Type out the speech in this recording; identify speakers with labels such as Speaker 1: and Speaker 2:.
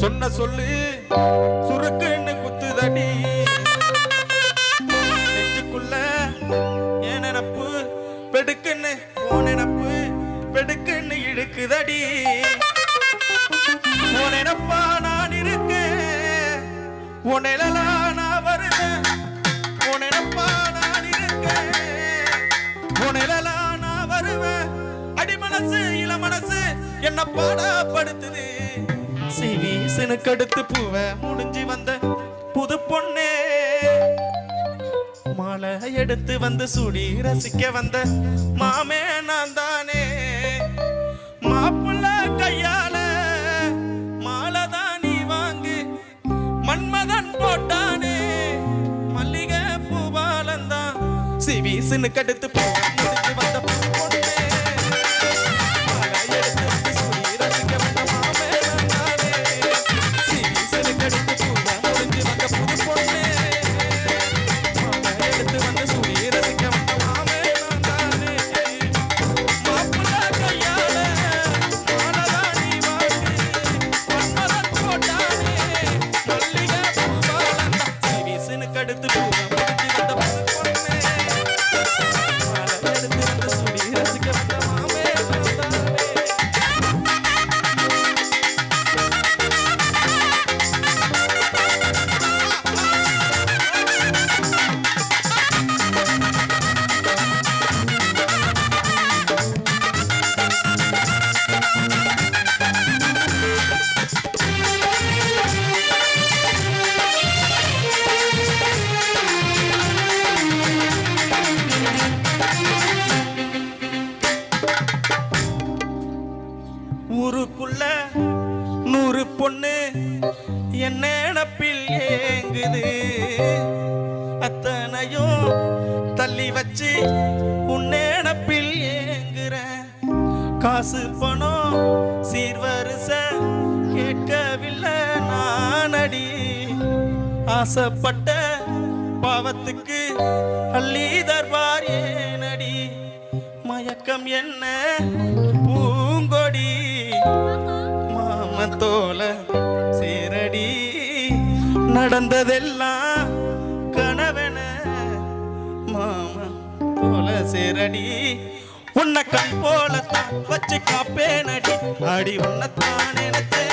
Speaker 1: சொன்ன சொல்லு சுருக்குன்னு குத்துதடி நெஞ்சுக்குள்ள என் நினப்பு பெடுக்குன்னு உன் நினப்பு பெடுக்குன்னு இழுக்குதடி உன் நினப்பா நான் இருக்கேன் உன் நிழலா நான் வருவேன் உன் நினப்பா நான் இருக்கேன் உன் நிழலா நான் வருவேன் அடி மனசு இள மனசு என்ன பாடப்படுத்துது சிவீசனு கடுத்து பூவ முடிஞ்சு வந்த புது பொண்ணே மாலை எடுத்து வந்து சுடி ரசிக்க வந்த மாமே நான் தானே மாப்பிள்ள கையால மாலை தான் நீ வாங்கு மன்மதன் போட்டானே மல்லிகை பூபாலந்தான் சிவீசனு கடுத்து பூவ முடிஞ்சு வந்த புது பொண்ணே ஊருக்குள்ள 100 பொண்ணு என் நினப்பில் ஏங்குது அத்தனையும் தள்ளி வச்சு உன் நினப்பில் ஏங்குற காசு பணம் சீர்வரிச கேட்கவில்லை நானடி ஆசைப்பட்ட பாவத்துக்கு அள்ளி தர்வார் ஏனடி மயக்கம் என்ன பூங்கொடி மாமத்தோல சேரடி நடந்ததெல்லாம் கனவென மாமா தோல சேரடி உன்னை கண் போலத்தான் வச்சு காப்பேனடி அடி உன்னைத்தான் நினைச்சே